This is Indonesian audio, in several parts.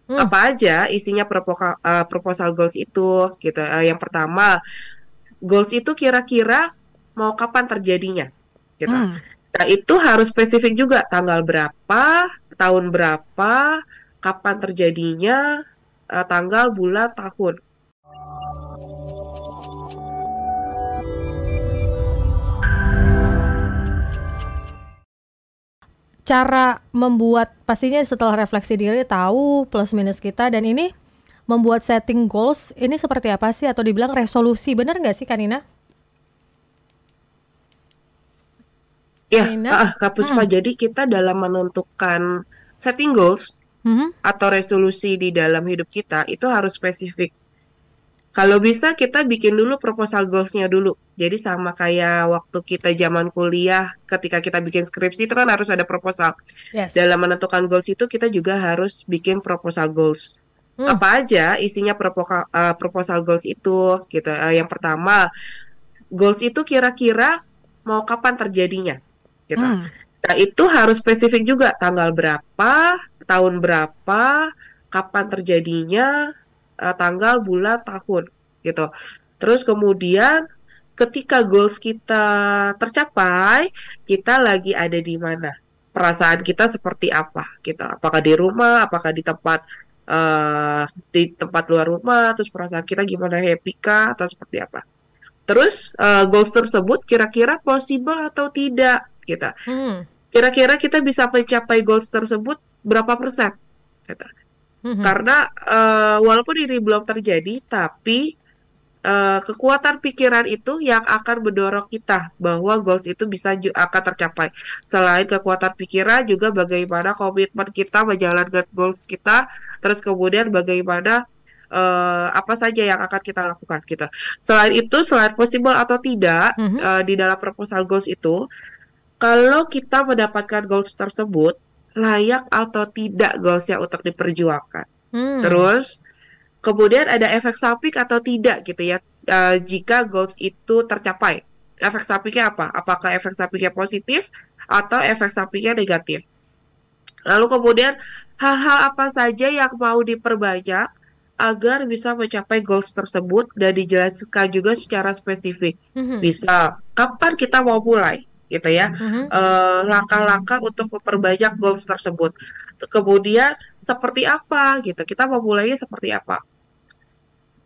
Hmm. Apa aja isinya proposal goals itu gitu. Yang pertama, goals itu kira-kira mau kapan terjadinya gitu. Hmm. Nah, itu harus spesifik juga tanggal berapa, tahun berapa, kapan terjadinya, tanggal, bulan, tahun. Cara membuat pastinya setelah refleksi diri tahu plus minus kita, dan ini membuat setting goals ini seperti apa sih, atau dibilang resolusi, benar nggak sih Kanina? Ya, Kanina? Kak Puspa, Hmm. jadi kita dalam menentukan setting goals Mhm. atau resolusi di dalam hidup kita itu harus spesifik. Kalau bisa kita bikin dulu proposal goals-nya dulu. Jadi sama kayak waktu kita zaman kuliah, ketika kita bikin skripsi itu kan harus ada proposal. Yes. Dalam menentukan goals itu kita juga harus bikin proposal goals. Hmm. Apa aja isinya proposal goals itu gitu. Yang pertama, goals itu kira-kira mau kapan terjadinya gitu. Hmm. Nah, itu harus spesifik juga tanggal berapa, tahun berapa, kapan terjadinya, tanggal, bulan, tahun gitu. Terus kemudian ketika goals kita tercapai, kita lagi ada di mana? Perasaan kita seperti apa gitu. Apakah di rumah, apakah eh di tempat luar rumah, terus perasaan kita gimana, happy kah atau seperti apa? Terus goals tersebut kira-kira possible atau tidak gitu. Hmm. Kira-kira kita bisa mencapai goals tersebut berapa persen? Gitu. Mhm. Karena walaupun ini belum terjadi, tapi kekuatan pikiran itu yang akan mendorong kita bahwa goals itu akan tercapai. Selain kekuatan pikiran, juga bagaimana komitmen kita menjalankan goals kita, terus kemudian bagaimana apa saja yang akan kita lakukan gitu. Selain itu, selain possible atau tidak Mhm. di dalam proposal goals itu, kalau kita mendapatkan goals tersebut, layak atau tidak goalsnya untuk diperjuangkan. Hmm. Terus kemudian ada efek samping atau tidak gitu ya, jika goals itu tercapai. Efek sampingnya apa? Apakah efek sampingnya positif atau efek sampingnya negatif? Lalu kemudian hal-hal apa saja yang mau diperbanyak agar bisa mencapai goals tersebut dan dijelaskan juga secara spesifik. Mhm. Misal, kapan kita mau mulai? Gitu ya, Mhm. langkah-langkah untuk memperbanyak goals tersebut. Kemudian seperti apa gitu? Kita mau mulainya seperti apa?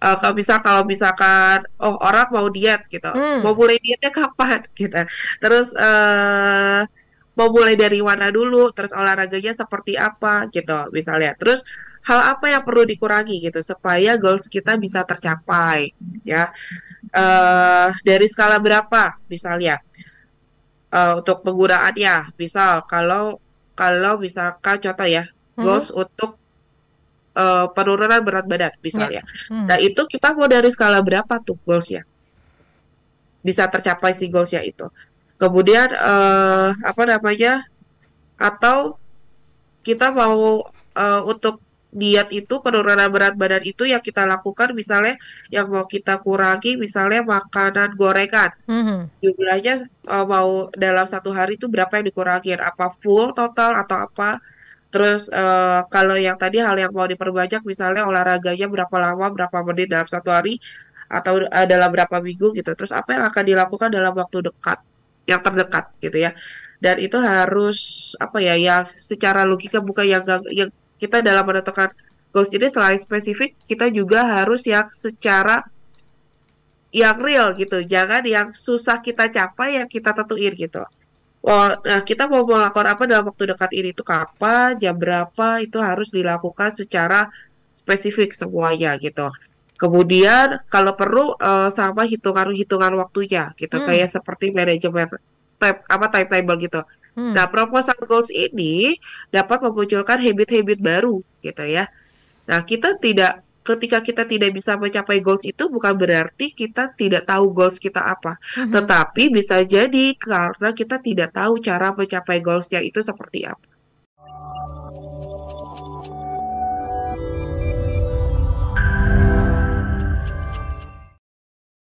Kalau misalkan orang mau diet gitu, mau Hmm. mulai dietnya kapan gitu, terus mau mulai dari mana dulu, terus olahraganya seperti apa gitu misalnya, terus hal apa yang perlu dikurangi gitu supaya goals kita bisa tercapai ya. Dari skala berapa misalnya, untuk penggunaannya, misal kalau kalau misalkan contoh ya, Mhm. goals untuk penurunan berat badan Ya. misalnya. Hmm. Nah, itu kita mau dari skala berapa tuh goalsnya? Bisa tercapai si goalsnya itu. Kemudian apa namanya? Atau kita mau untuk diet itu, penurunan berat badan itu yang kita lakukan misalnya yang mau kita kurangi misalnya makanan gorengan. Mhm. Jumlahnya mau dalam satu hari itu berapa yang dikurangin? Apa full total atau apa? Terus kalau yang tadi hal yang mau diperbanyak misalnya olahraganya berapa lama, berapa menit dalam satu hari atau dalam berapa minggu gitu. Terus apa yang akan dilakukan dalam waktu dekat, yang terdekat gitu ya. Dan itu harus apa ya, yang secara logika bukan yang kita dalam menentukan goals ini selain spesifik, kita juga harus yang secara yang real gitu. Jangan yang susah kita capai yang kita tentuin gitu. Oh, nah kita mau melakukan apa dalam waktu dekat ini tuh kapan, jam berapa, itu harus dilakukan secara spesifik semuanya gitu. Kemudian kalau perlu sama hitungan-hitungan waktunya gitu, Hmm. kayak seperti manajemen timetable gitu. Hmm. Nah, proposal goals ini dapat memunculkan habit-habit baru gitu ya. Nah, ketika kita tidak bisa mencapai goals itu bukan berarti kita tidak tahu goals kita apa. Mhm. Tetapi bisa jadi karena kita tidak tahu cara mencapai goalsnya itu seperti apa.